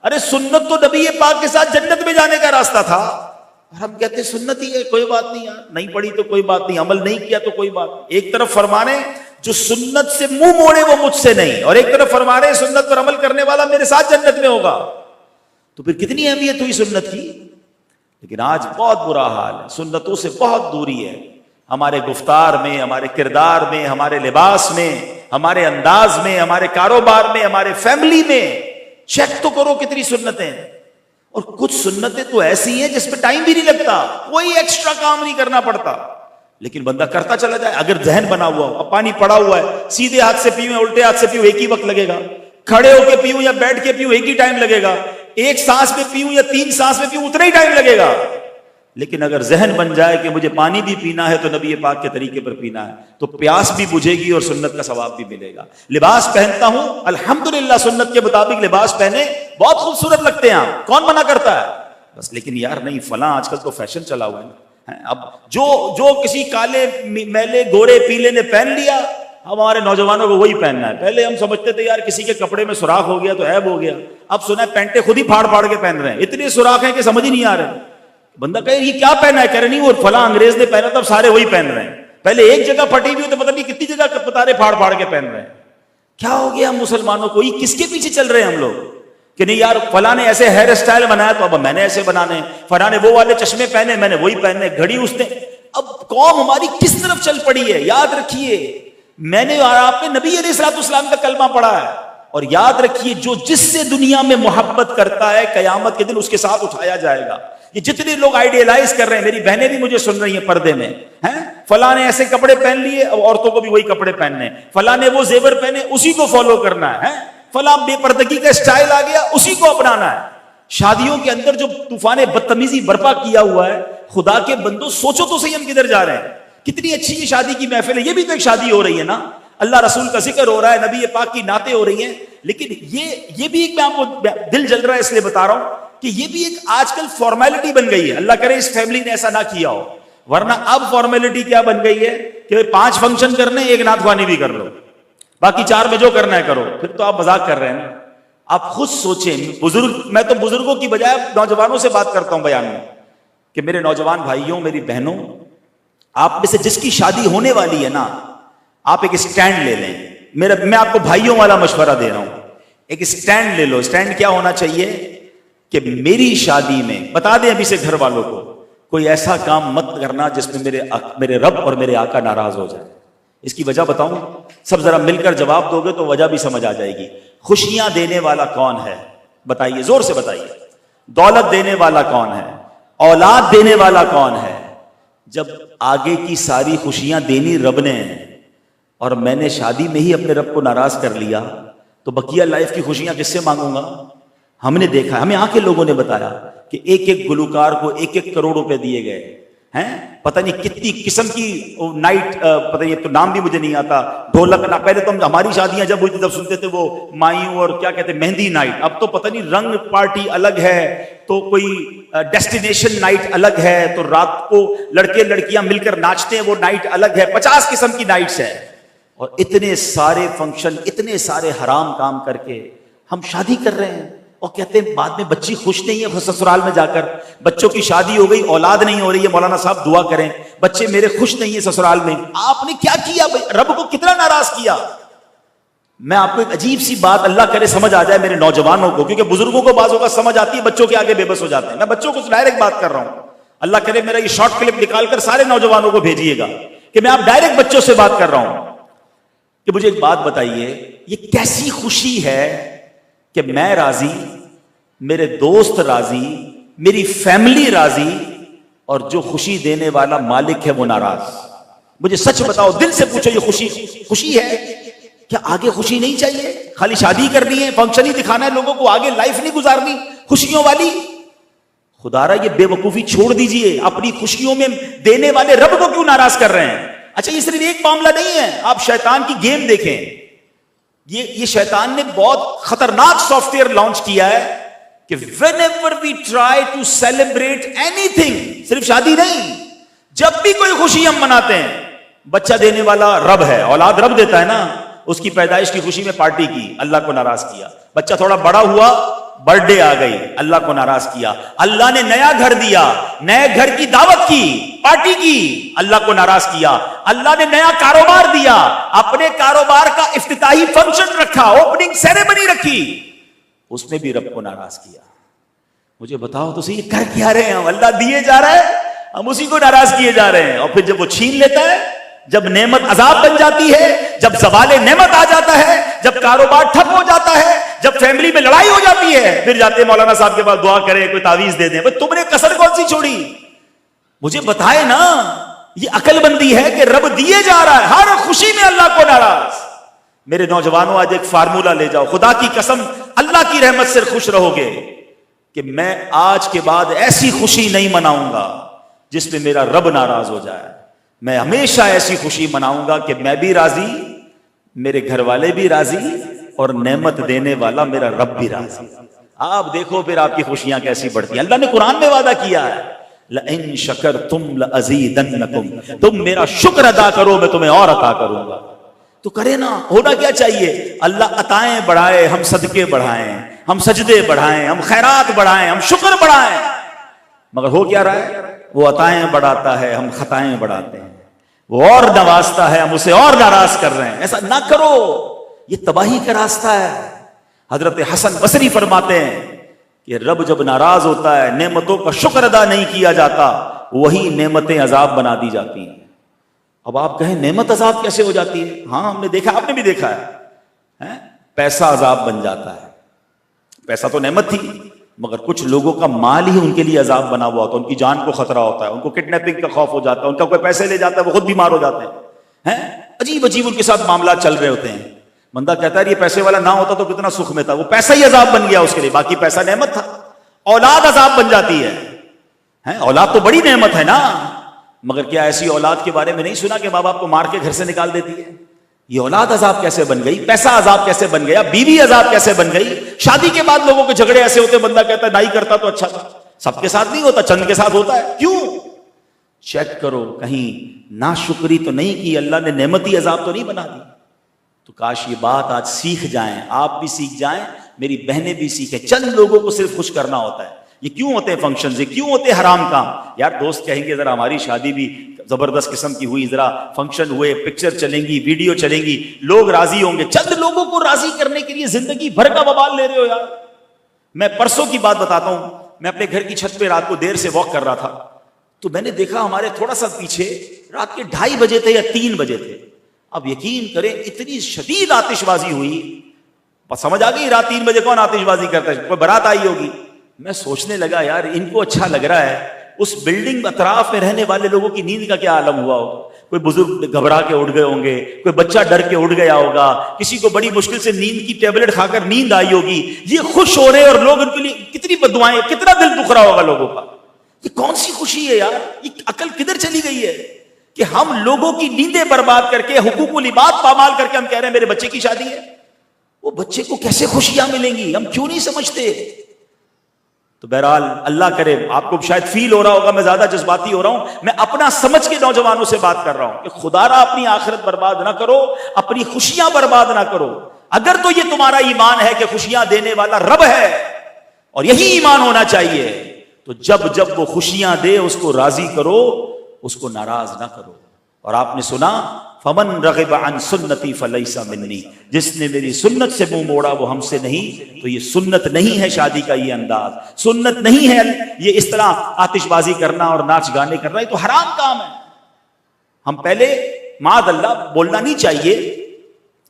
ارے سنت تو نبی پاک کے ساتھ جنت میں جانے کا راستہ تھا, اور ہم کہتے ہیں سنت ہی ہے کوئی بات نہیں یار, نہیں پڑھی تو کوئی بات نہیں, عمل نہیں کیا تو کوئی بات. ایک طرف فرمانے جو سنت سے منہ موڑے وہ مجھ سے نہیں, اور ایک طرف فرما رہے سنت پر عمل کرنے والا میرے ساتھ جنت میں ہوگا. تو پھر کتنی اہمیت ہوئی سنت کی. لیکن آج بہت برا حال ہے, سنتوں سے بہت دوری ہے. ہمارے گفتار میں, ہمارے کردار میں, ہمارے لباس میں, ہمارے انداز میں, ہمارے کاروبار میں, ہمارے فیملی میں. چیک تو کرو کتنی سنتیں. اور کچھ سنتیں تو ایسی ہیں جس پہ ٹائم بھی نہیں لگتا, کوئی ایکسٹرا کام نہیں کرنا پڑتا, لیکن بندہ کرتا چلا جائے. اگر ذہن بنا ہوا ہو, اب پانی پڑا ہوا ہے, سیدھے ہاتھ سے پیو یا الٹے ہاتھ سے پیو ایک ہی وقت لگے گا, کھڑے ہو کے پیو یا بیٹھ کے پیو ایک ہی ٹائم لگے گا, ایک سانس میں پیو یا 3 سانس میں پیو اتنا ہی ٹائم لگے گا. لیکن اگر ذہن بن جائے کہ مجھے پانی بھی پینا ہے تو نبی پاک کے طریقے پر پینا ہے, تو پیاس بھی بجھے گی اور سنت کا ثواب بھی ملے گا. لباس پہنتا ہوں الحمدللہ, سنت کے مطابق لباس پہنے, بہت خوبصورت لگتے ہیں آپ, کون منع کرتا ہے بس. لیکن یار نہیں فلاں آج کل تو فیشن چلا ہوا ہے. اب جو کسی کالے میلے گورے پیلے نے پہن لیا, ہمارے نوجوانوں کو وہی پہننا ہے. پہلے ہم سمجھتے تھے یار کسی کے کپڑے میں سوراخ ہو گیا تو عیب ہو گیا, اب سنا ہے پینٹیں خود ہی پھاڑ پھاڑ کے پہن رہے ہیں, اتنے سوراخ ہیں کہ سمجھ ہی نہیں آ رہے. بندہ کہے یہ کیا پہنا ہے, کہہ رہے نہیں وہ فلاں انگریز نے پہنا تھا, سارے وہی پہن رہے ہیں. پہلے ایک جگہ پھٹی ہوئی تو پتہ نہیں کتنی جگہ پتارے پھاڑ پھاڑ کے پہن رہے ہیں. کیا ہو گیا مسلمانوں کو, یہ کس کے پیچھے چل رہے ہیں ہم لوگ کہ نہیں یار فلاں نے ایسے ہیئر اسٹائل بنایا تو اب میں نے ایسے بنانے, فلاں نے وہ والے چشمے پہنے میں نے وہی پہننے, گھڑی اس نے. اب قوم ہماری کس طرف چل پڑی ہے. یاد رکھیے میں نے اور آپ نے نبی علیہ الصلوۃ والسلام کا کلمہ پڑھا ہے, اور یاد رکھیے جو جس سے دنیا میں محبت کرتا ہے قیامت کے دن اس کے ساتھ اٹھایا جائے گا. یہ جتنے لوگ آئیڈیلائز کر رہے ہیں, میری بہنیں بھی مجھے سن رہی ہیں پردے میں, ہیں فلاں نے ایسے کپڑے پہن لیے, اب عورتوں کو بھی وہی کپڑے پہننے, فلاں نے وہ زیور پہنے اسی کو فالو کرنا ہے. فلاں بے پردگی کا اسٹائل آ گیا, اسی کو اپنانا ہے. شادیوں کے اندر جو طوفان بدتمیزی برپا کیا ہوا ہے, خدا کے بندو سوچو تو صحیح ہم کدھر جا رہے ہیں. کتنی اچھی یہ شادی کی محفل ہے, یہ بھی تو ایک شادی ہو رہی ہے نا, اللہ رسول کا ذکر ہو رہا ہے, نبی پاک کی نعتیں ہو رہی ہیں. لیکن یہ بھی ایک, میں آپ کو دل جل رہا ہے اس لیے بتا رہا ہوں کہ یہ بھی ایک آج کل فارمیلٹی بن گئی ہے. اللہ کرے اس فیملی نے ایسا نہ کیا ہو, ورنہ اب فارمیلٹی کیا بن گئی ہے کہ 5 فنکشن کرنے, ایک نعت خوانی بھی کر لو, باقی 4 میں جو کرنا ہے کرو. پھر تو آپ مذاق کر رہے ہیں. آپ خود سوچیں, میں تو بزرگوں کی بجائے نوجوانوں سے بات کرتا ہوں بیان میں, کہ میرے نوجوان بھائیوں, میری بہنوں, آپ میں سے جس کی شادی ہونے والی ہے نا, آپ ایک اسٹینڈ لے لیں. میں آپ کو بھائیوں والا مشورہ دے رہا ہوں, ایک اسٹینڈ لے لو. اسٹینڈ کیا ہونا چاہیے کہ میری شادی میں, بتا دیں ابھی سے گھر والوں کو, کوئی ایسا کام مت کرنا جس میں میرے رب اور میرے آقا ناراض ہو جائے. اس کی وجہ بتاؤں, سب ذرا مل کر جواب دو گے تو وجہ بھی سمجھ آ جائے گی. خوشیاں دینے والا کون ہے بتائیے, زور سے بتائیے. دولت دینے والا کون ہے, اولاد دینے والا کون ہے. جب آگے کی ساری خوشیاں دینی رب نے ہیں اور میں نے شادی میں ہی اپنے رب کو ناراض کر لیا, تو بقیہ لائف کی خوشیاں کس سے مانگوں گا. ہم نے دیکھا, ہمیں آنکھیں لوگوں نے بتایا کہ ایک گلوکار کو 1 کروڑ روپے دیے گئے ہیں, پتہ نہیں کتنی قسم کی نائٹ, پتہ نہیں تو نام بھی مجھے نہیں آتا, ڈھولک نہ. پہلے تو ہماری شادیاں جب ہوئی تھی تب سنتے تھے وہ مایوں اور کیا کہتے ہیں مہندی نائٹ. اب تو پتہ نہیں رنگ پارٹی الگ ہے, تو کوئی ڈیسٹینیشن نائٹ الگ ہے, تو رات کو لڑکے لڑکیاں مل کر ناچتے ہیں وہ نائٹ الگ ہے. 50 قسم کی نائٹس ہیں, اور اتنے سارے فنکشن, اتنے سارے حرام کام کر کے ہم شادی کر رہے ہیں, اور کہتے ہیں بعد میں بچی خوش نہیں ہے سسرال میں جا کر. بچوں کی شادی ہو گئی, اولاد نہیں ہو رہی ہے, مولانا صاحب دعا کریں, بچے میرے خوش نہیں ہیں سسرال میں. آپ نے کیا کیا, رب کو کتنا ناراض کیا. میں آپ کو ایک عجیب سی بات, اللہ کرے سمجھ آ جائے میرے نوجوانوں کو, کیونکہ بزرگوں کو بعض اوقات سمجھ آتی ہے, بچوں کے آگے بے بس ہو جاتے ہیں. میں بچوں کو ڈائریکٹ بات کر رہا ہوں, اللہ کرے میرا یہ شارٹ کلپ نکال کر سارے نوجوانوں کو بھیجیے گا کہ میں آپ ڈائریکٹ بچوں سے بات کر رہا ہوں. کہ مجھے ایک بات بتائیے, یہ کیسی خوشی ہے کہ میں راضی, میرے دوست راضی, میری فیملی راضی, اور جو خوشی دینے والا مالک ہے وہ ناراض. مجھے سچ بتاؤ, دل سے پوچھو, یہ خوشی ہے کیا؟ آگے خوشی نہیں چاہیے؟ خالی شادی کرنی ہے, فنکشن ہی دکھانا ہے لوگوں کو, آگے لائف نہیں گزارنی خوشیوں والی؟ خدا را یہ بے وقوفی چھوڑ دیجئے. اپنی خوشیوں میں دینے والے رب کو کیوں ناراض کر رہے ہیں؟ اچھا, یہ صرف ایک معاملہ نہیں ہے, آپ شیطان کی گیم دیکھیں. یہ شیطان نے بہت خطرناک سافٹ ویئر لانچ کیا ہے کہ whenever we try to celebrate anything, صرف شادی نہیں, جب بھی کوئی خوشی ہم مناتے ہیں, بچہ دینے والا رب ہے, اولاد رب دیتا ہے نا, اس کی پیدائش کی خوشی میں پارٹی کی, اللہ کو ناراض کیا. بچہ تھوڑا بڑا ہوا, برتھ ڈے آ گئی, اللہ کو ناراض کیا. اللہ نے نیا گھر دیا, نئے گھر کی دعوت کی, پارٹی کی, اللہ کو ناراض کیا. اللہ نے نیا کاروبار دیا, اپنے کاروبار کا افتتاحی فنکشن رکھا, اوپننگ سیریمنی رکھی, اس میں بھی رب کو ناراض کیا. مجھے بتاؤ تو صحیح, کر کیا رہے ہیں ہم؟ اللہ دیے جا رہا ہے, ہم اسی کو ناراض کیے جا رہے ہیں. اور پھر جب وہ چھین لیتا ہے, جب نعمت عذاب بن جاتی ہے, جب زوال نعمت آ جاتا ہے, جب کاروبار ٹھپ ہو جاتا ہے, جب فیملی میں لڑائی ہو جاتی ہے, پھر جاتے ہیں مولانا صاحب کے پاس, دعا کریں, کوئی تعویذ دے دیں. تم نے کسر کون سی چھوڑی؟ مجھے بتائے نا. یہ عقل بندی ہے کہ رب دیے جا رہا ہے, ہر خوشی میں اللہ کو ناراض. میرے نوجوانوں, آج ایک فارمولا لے جاؤ, خدا کی قسم اللہ کی رحمت سے خوش رہو گے کہ میں آج کے بعد ایسی خوشی نہیں مناؤں گا جس میں میرا رب ناراض ہو جائے. میں ہمیشہ ایسی خوشی مناؤں گا کہ میں بھی راضی, میرے گھر والے بھی راضی, اور نعمت دینے والا میرا رب بھی راضی. آپ دیکھو پھر آپ کی خوشیاں کیسی بڑھتی ہیں. اللہ نے قرآن میں وعدہ کیا ہے, لَإِن شَكَرْتُمْ لَأَزِيدَنَّكُمْ, تم میرا شکر ادا کرو میں تمہیں اور عطا کروں گا. تو کرے نا. ہونا کیا چاہیے؟ اللہ عطائیں بڑھائے, ہم صدقے بڑھائیں, ہم سجدے بڑھائیں, ہم خیرات بڑھائیں, ہم شکر بڑھائیں. مگر ہو کیا رہا ہے؟ وہ عطائیں بڑھاتا ہے, ہم خطائیں بڑھاتے ہیں. وہ اور نوازتا ہے, ہم اسے اور ناراض کر رہے ہیں. ایسا نہ کرو, یہ تباہی کا راستہ ہے. حضرت حسن بصری فرماتے ہیں کہ رب جب ناراض ہوتا ہے, نعمتوں کا شکر ادا نہیں کیا جاتا, وہی نعمتیں عذاب بنا دی جاتی ہیں. اب آپ کہیں نعمت عذاب کیسے ہو جاتی ہے؟ ہاں ہم نے دیکھا, آپ نے بھی دیکھا ہے. پیسہ عذاب بن جاتا ہے. پیسہ تو نعمت تھی, مگر کچھ لوگوں کا مال ہی ان کے لیے عذاب بنا ہوا ہوتا ہے. ان کی جان کو خطرہ ہوتا ہے, ان کو کڈنیپنگ کا خوف ہو جاتا ہے, ان کا کوئی پیسے لے جاتا ہے, وہ خود بیمار ہو جاتے ہیں. عجیب عجیب ان کے ساتھ معاملات چل رہے ہوتے ہیں. بندہ کہتا ہے یہ پیسے والا نہ ہوتا تو کتنا سکھ میں تھا، وہ پیسہ ہی عذاب بن گیا اس کے لیے، باقی پیسہ نعمت تھا. اولاد عذاب بن جاتی ہے. اولاد تو بڑی نعمت ہے نا، مگر کیا ایسی اولاد کے بارے میں نہیں سنا کہ ماں باپ کو مار کے گھر سے نکال دیتی ہے؟ یہ اولاد عذاب کیسے بن گئی، پیسہ عذاب کیسے بن گیا، بیوی عذاب کیسے بن گئی. شادی کے بعد لوگوں کے جھگڑے ایسے ہوتے، بندہ کہتا ہے نہیں کرتا تو اچھا تھا. سب کے ساتھ نہیں ہوتا، چند کے ساتھ ہوتا ہے. کیوں؟ چیک کرو کہیں ناشکری تو نہیں کی، اللہ نے نعمتی عذاب تو نہیں بنا دی. تو کاش یہ بات آج سیکھ جائیں، آپ بھی سیکھ جائیں، میری بہنیں بھی سیکھیں. چند لوگوں کو صرف خوش کرنا ہوتا ہے. یہ کیوں ہوتے ہیں فنکشنز، یہ کیوں ہوتے ہیں حرام کام؟ یار دوست کہیں گے ذرا ہماری شادی بھی زبردست قسم کی ہوئی، ذرا فنکشن ہوئے، پکچر چلیں گی، ویڈیو چلیں گی، لوگ راضی ہوں گے. چند لوگوں کو راضی کرنے کے لیے زندگی بھر کا وبال لے رہے ہو یار. میں پرسوں کی بات بتاتا ہوں، میں اپنے گھر کی چھت پہ رات کو دیر سے واک کر رہا تھا، تو میں نے دیکھا ہمارے تھوڑا سا پیچھے رات کے 2:30 بجے تھے یا 3 بجے تھے. اب یقین کریں اتنی شدید آتش بازی ہوئی. سمجھ آ گئی رات 3 بجے کون آتش بازی کرتا ہے؟ کوئی بارات آئی ہوگی. میں سوچنے لگا یار ان کو اچھا لگ رہا ہے، اس بلڈنگ اطراف میں رہنے والے لوگوں کی نیند کا کیا عالم ہوا ہوگا. کوئی بزرگ گھبرا کے اٹھ گئے ہوں گے، کوئی بچہ ڈر کے اٹھ گیا ہوگا، کسی کو بڑی مشکل سے نیند کی ٹیبلٹ کھا کر نیند آئی ہوگی. یہ خوش ہو رہے اور لوگ ان کے لیے کتنی بددعائیں، کتنا دل دکھ رہا ہوگا لوگوں کا. یہ کون سی خوشی ہے یار؟ یہ عقل کدھر چلی گئی ہے کہ ہم لوگوں کی نیندیں برباد کر کے، حقوق العباد پامال کر کے ہم کہہ رہے ہیں میرے بچے کی شادی ہے. وہ بچے کو کیسے خوشیاں ملیں گی؟ ہم کیوں نہیں سمجھتے؟ تو بہرحال اللہ کرے آپ کو شاید فیل ہو رہا ہوگا میں زیادہ جذباتی ہو رہا ہوں، میں اپنا سمجھ کے نوجوانوں سے بات کر رہا ہوں کہ خدا را اپنی آخرت برباد نہ کرو، اپنی خوشیاں برباد نہ کرو. اگر تو یہ تمہارا ایمان ہے کہ خوشیاں دینے والا رب ہے، اور یہی ایمان ہونا چاہیے، تو جب جب وہ خوشیاں دے اس کو راضی کرو، اس کو ناراض نہ کرو. اور آپ نے سنا فمن رغب عن سنتی فلیس منی، جس نے میری سنت سے منہ موڑا وہ ہم سے نہیں. تو یہ سنت نہیں ہے شادی کا یہ انداز، سنت نہیں ہے یہ اس طرح آتش بازی کرنا اور ناچ گانے کرنا، یہ تو حرام کام ہے. ہم پہلے معاذ اللہ بولنا نہیں چاہیے،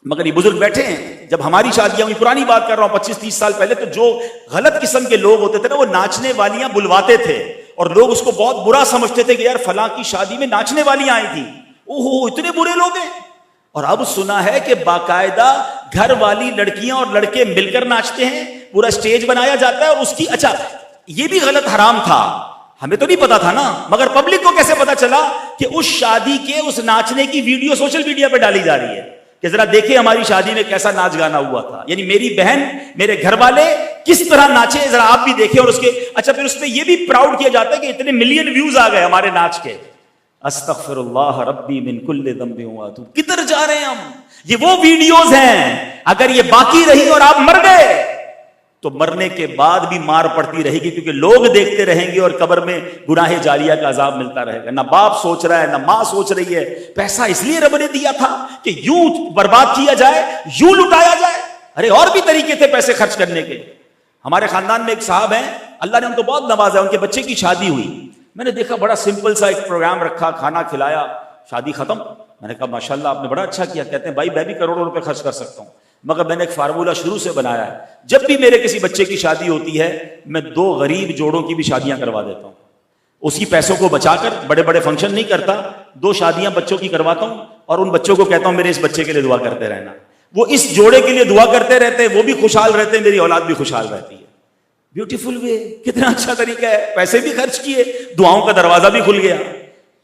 مگر یہ بزرگ بیٹھے ہیں، جب ہماری شادیاں ہوئی، پرانی بات کر رہا ہوں 25-30 سال پہلے، تو جو غلط قسم کے لوگ ہوتے تھے نا، وہ ناچنے والیاں بلواتے تھے اور لوگ اس کو بہت برا سمجھتے تھے کہ یار فلاں کی شادی میں ناچنے والیاں آئی تھیں، اوہ اتنے برے لوگ ہیں. اور اب سنا ہے کہ باقاعدہ گھر والی لڑکیاں اور لڑکے مل کر ناچتے ہیں، پورا اسٹیج بنایا جاتا ہے اور اس کی، اچھا یہ بھی غلط حرام تھا، ہمیں تو نہیں پتا تھا نا، مگر پبلک کو کیسے پتا چلا کہ اس شادی کے اس ناچنے کی ویڈیو سوشل میڈیا پہ ڈالی جا رہی ہے کہ ذرا دیکھیں ہماری شادی میں کیسا ناچ گانا ہوا تھا. یعنی میری بہن، میرے گھر والے کس طرح ناچے ذرا آپ بھی دیکھیں. اور اس کے اچھا پھر اس پہ یہ بھی پراؤڈ کیا جاتا ہے کہ اتنے ملین ویوز آ گئے ہمارے ناچ کے. استغفر اللہ ربی من کل ذنب واتوب. کدھر جا رہے ہیں ہم؟ یہ وہ ویڈیوز ہیں، اگر یہ باقی رہی اور آپ مر گئے تو مرنے کے بعد بھی مار پڑتی رہے گی، کیونکہ لوگ دیکھتے رہیں گے اور قبر میں گناہ جاریہ کا عذاب ملتا رہے گا. نہ باپ سوچ رہا ہے، نہ ماں سوچ رہی ہے. پیسہ اس لیے رب نے دیا تھا کہ یوں برباد کیا جائے، یوں لٹایا جائے. ارے اور بھی طریقے تھے پیسے خرچ کرنے کے. ہمارے خاندان میں ایک صاحب ہیں، اللہ نے ان کو بہت نوازا، ان کے بچے کی شادی ہوئی. میں نے دیکھا بڑا سمپل سا ایک پروگرام رکھا، کھانا کھلایا، شادی ختم. میں نے کہا ماشاءاللہ آپ نے بڑا اچھا کیا. کہتے ہیں بھائی میں بھی کروڑوں روپے خرچ کر سکتا ہوں، مگر میں نے ایک فارمولہ شروع سے بنایا ہے، جب بھی میرے کسی بچے کی شادی ہوتی ہے میں 2 غریب جوڑوں کی بھی شادیاں کروا دیتا ہوں. اسی پیسوں کو بچا کر بڑے بڑے فنکشن نہیں کرتا، 2 شادیاں بچوں کی کرواتا ہوں اور ان بچوں کو کہتا ہوں میرے اس بچے کے لیے دعا کرتے رہنا. وہ اس جوڑے کے لیے دعا کرتے رہتے ہیں، وہ بھی خوشحال رہتے ہیں، میری اولاد بھی خوشحال رہتی ہے. بیوٹیفل وے، کتنا اچھا طریقہ ہے. پیسے بھی خرچ کیے، دعاؤں کا دروازہ بھی کھل گیا.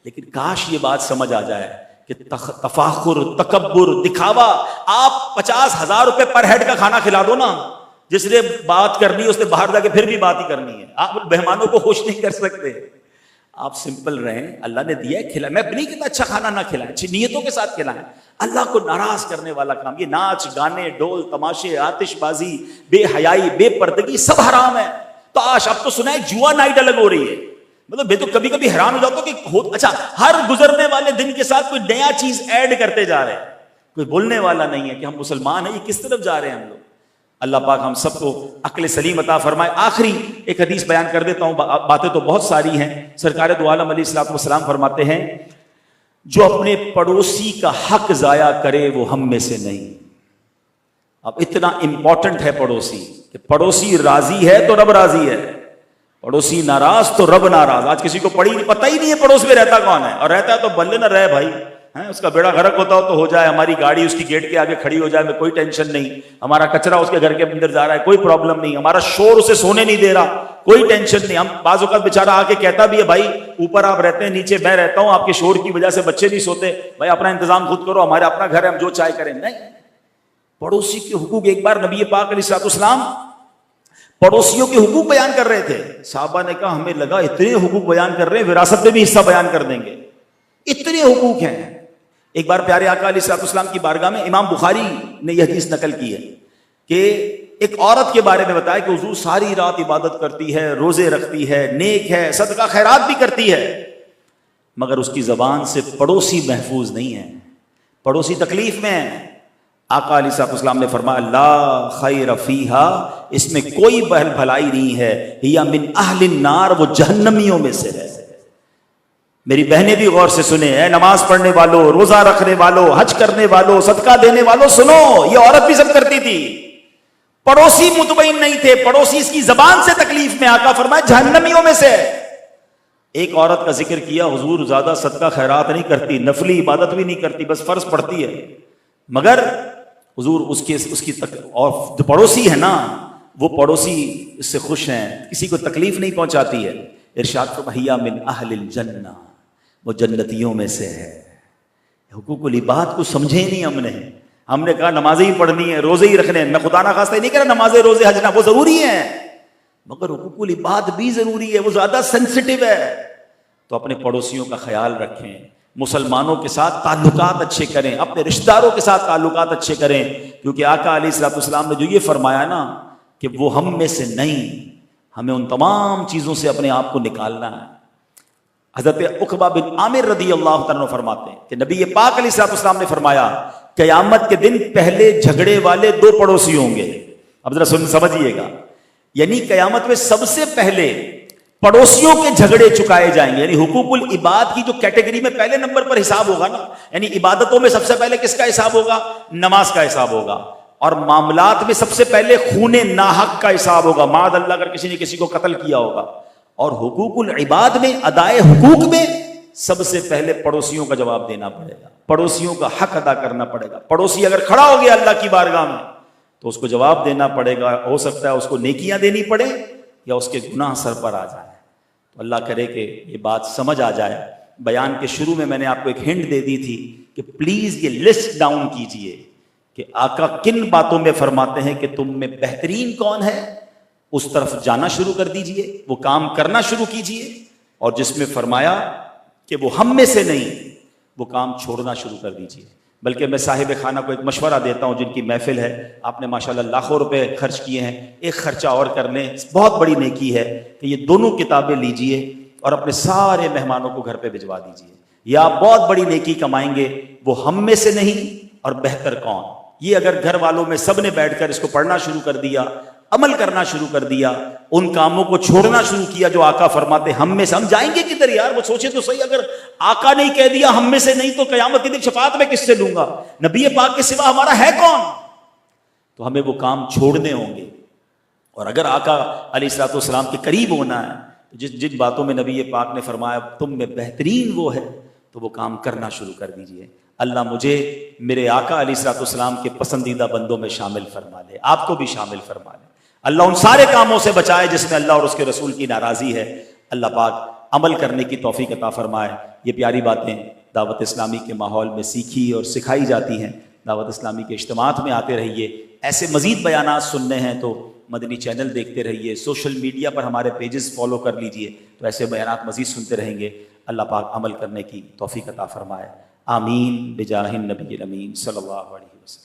لیکن کاش یہ بات سمجھ آ جائے کہ تفاخر، تکبر، دکھاوا. آپ 50,000 روپے پر ہیڈ کا کھانا کھلا دو نا، جس نے بات کرنی ہے اس نے باہر جا کے پھر بھی بات ہی کرنی ہے. آپ مہمانوں کو خوش نہیں کر سکتے. آپ سمپل رہیں، اللہ نے دیا ہے کھلائیں. میں نہیں کہتا اچھا کھانا نہ کھلائیں، اچھی نیتوں کے ساتھ کھلائیں. اللہ کو ناراض کرنے والا کام یہ ناچ گانے، ڈول تماشے، آتش بازی، بے حیائی، بے پردگی سب حرام ہے. تو اب تو سنا ہے جوا نائٹ الگ ہو رہی ہے. مطلب میں تو کبھی کبھی حیران ہو جاتا ہوں کہ اچھا ہر گزرنے والے دن کے ساتھ کوئی نیا چیز ایڈ کرتے جا رہے ہیں. کوئی بولنے والا نہیں ہے کہ ہم مسلمان ہیں. یہ کس طرف جا رہے ہیں ہم لوگ؟ اللہ پاک ہم سب کو عقل سلیم عطا فرمائے. آخری ایک حدیث بیان کر دیتا ہوں، باتیں تو بہت ساری ہیں. سرکار دو عالم علیہ الصلوۃ والسلام فرماتے ہیں جو اپنے پڑوسی کا حق ضائع کرے وہ ہم میں سے نہیں. اب اتنا امپورٹنٹ ہے پڑوسی کہ پڑوسی راضی ہے تو رب راضی ہے، پڑوسی ناراض تو رب ناراض. آج کسی کو پتہ ہی نہیں ہے پڑوس میں رہتا کون ہے، اور رہتا ہے تو بلے نہ رہے بھائی. ہیں، اس کا بیڑا غرق ہوتا ہو تو ہو جائے، ہماری گاڑی اس کی گیٹ کے آگے کھڑی ہو جائے، میں کوئی ٹینشن نہیں، ہمارا کچرا اس کے گھر کے اندر جا رہا ہے، کوئی پرابلم نہیں، ہمارا شور اسے سونے نہیں دے رہا، کوئی ٹینشن نہیں. ہم بعض اوقات بیچارہ آ کے کہتا بھی ہے بھائی اوپر آپ رہتے ہیں نیچے میں رہتا ہوں، آپ کے شور کی وجہ سے بچے نہیں سوتے، بھائی اپنا انتظام خود کرو، ہمارا اپنا گھر ہے، ہم جو چاہے کریں. نہیں، پڑوسی کے حقوق. ایک بار نبی پاک علیہ الصلوۃ والسلام پڑوسیوں کے حقوق بیان کر رہے تھے. صحابہ نے کہا ہمیں لگا اتنے حقوق بیان کر رہے ہیں وراثت میں بھی حصہ بیان کر دیں گے، اتنے حقوق ہیں. ایک بار پیارے آقا علیہ الصلوۃ والسلام کی بارگاہ میں امام بخاری نے یہ حدیث نقل کی ہے کہ ایک عورت کے بارے میں بتایا کہ حضور ساری رات عبادت کرتی ہے، روزے رکھتی ہے، نیک ہے، صدقہ خیرات بھی کرتی ہے، مگر اس کی زبان سے پڑوسی محفوظ نہیں ہے، پڑوسی تکلیف میں ہے. آقا علیہ الصلوۃ والسلام نے فرمایا لا خیر فیہا، اس میں کوئی بھلائی نہیں ہے، ہی من اہل النار، وہ جہنمیوں میں سے ہے. میری بہنیں بھی غور سے سنیں، اے نماز پڑھنے والوں، روزہ رکھنے والوں، حج کرنے والوں، صدقہ دینے والوں، سنو، یہ عورت بھی سب کرتی تھی. پڑوسی مطمئن نہیں تھے، پڑوسی اس کی زبان سے تکلیف میں، آقا فرمایا جہنمیوں میں سے. ایک عورت کا ذکر کیا، حضور زیادہ صدقہ خیرات نہیں کرتی، نفلی عبادت بھی نہیں کرتی، بس فرض پڑھتی ہے، مگر حضور اس کی اور جو پڑوسی ہے نا وہ پڑوسی اس سے خوش ہیں، کسی کو تکلیف نہیں پہنچاتی ہے. ارشاد فرمایا من اہل الجنہ، وہ جنتیوں میں سے ہے. حقوق العباد کو سمجھے نہیں ہم نے کہا نمازیں ہی پڑھنی ہے، روزے ہی رکھنے ہیں. میں خدا نہ خواستہ نہیں کہہ رہا نمازیں روزے حج نہ، وہ ضروری ہیں، مگر حقوق العباد بھی ضروری ہے، وہ زیادہ سینسٹیو ہے. تو اپنے پڑوسیوں کا خیال رکھیں، مسلمانوں کے ساتھ تعلقات اچھے کریں، اپنے رشتہ داروں کے ساتھ تعلقات اچھے کریں، کیونکہ آقا علیہ الصلوۃ والسلام نے جو یہ فرمایا نا کہ وہ ہم میں سے نہیں، ہمیں ان تمام چیزوں سے اپنے آپ کو نکالنا ہے. حضرت عقبہ بن عامر رضی اللہ تعالیٰ فرماتے ہیں کہ نبی پاک علیہ الصلوۃ والسلام نے فرمایا قیامت کے دن پہلے جھگڑے والے 2 پڑوسی ہوں گے. اب ذرا سمجھیے گا، یعنی قیامت میں سب سے پہلے پڑوسیوں کے جھگڑے چکائے جائیں گے. یعنی حقوق العباد کی جو کیٹیگری میں پہلے نمبر پر حساب ہوگا نا، یعنی عبادتوں میں سب سے پہلے کس کا حساب ہوگا؟ نماز کا حساب ہوگا. اور معاملات میں سب سے پہلے خون ناحق کا حساب ہوگا، معاذ اللہ اگر کسی نے کسی کو قتل کیا ہوگا. اور حقوق العباد میں، ادائے حقوق میں سب سے پہلے پڑوسیوں کا جواب دینا پڑے گا، پڑوسیوں کا حق ادا کرنا پڑے گا. پڑوسی اگر کھڑا ہو گیا اللہ کی بارگاہ میں تو اس کو جواب دینا پڑے گا. ہو سکتا ہے اس کو نیکیاں دینی پڑے یا اس کے گناہ سر پر آ جائے. تو اللہ کرے کہ یہ بات سمجھ آ جائے. بیان کے شروع میں نے آپ کو ایک ہنٹ دے دی تھی کہ پلیز یہ لسٹ ڈاؤن کیجئے کہ آقا کن باتوں میں فرماتے ہیں کہ تم میں بہترین کون ہے، اس طرف جانا شروع کر دیجئے، وہ کام کرنا شروع کیجئے. اور جس میں فرمایا کہ وہ ہم میں سے نہیں، وہ کام چھوڑنا شروع کر دیجئے. بلکہ میں صاحب خانہ کو ایک مشورہ دیتا ہوں، جن کی محفل ہے، آپ نے ماشاءاللہ لاکھوں روپے خرچ کیے ہیں، ایک خرچہ اور کر لیں، بہت بڑی نیکی ہے کہ یہ دونوں کتابیں لیجئے اور اپنے سارے مہمانوں کو گھر پہ بھجوا دیجئے. یا آپ بہت بڑی نیکی کمائیں گے. وہ ہم میں سے نہیں اور بہتر کون، یہ اگر گھر والوں میں سب نے بیٹھ کر اس کو پڑھنا شروع کر دیا، عمل کرنا شروع کر دیا، ان کاموں کو چھوڑنا شروع کیا جو آقا فرماتے ہم میں سے، ہم جائیں گے کدھر یار؟ وہ سوچے تو صحیح، اگر آقا نے کہہ دیا ہم میں سے نہیں تو قیامت کے دن شفاعت میں کس سے لوں گا؟ نبی پاک کے سوا ہمارا ہے کون؟ تو ہمیں وہ کام چھوڑنے ہوں گے. اور اگر آقا علیہ الصلوۃ والسلام کے قریب ہونا ہے، جن باتوں میں نبی پاک نے فرمایا تم میں بہترین وہ ہے، تو وہ کام کرنا شروع کر دیجئے. اللہ مجھے میرے آقا علیہ الصلوۃ والسلام کے پسندیدہ بندوں میں شامل فرما لے، آپ کو بھی شامل فرما لے. اللہ ان سارے کاموں سے بچائے جس میں اللہ اور اس کے رسول کی ناراضی ہے. اللہ پاک عمل کرنے کی توفیق عطا فرمائے. یہ پیاری باتیں دعوت اسلامی کے ماحول میں سیکھی اور سکھائی جاتی ہیں. دعوت اسلامی کے اجتماعات میں آتے رہیے. ایسے مزید بیانات سننے ہیں تو مدنی چینل دیکھتے رہیے، سوشل میڈیا پر ہمارے پیجز فالو کر لیجئے، تو ایسے بیانات مزید سنتے رہیں گے. اللہ پاک عمل کرنے کی توفیق عطا فرمائے. آمین بجاہ النبی الامین صلی اللہ علیہ وسلم.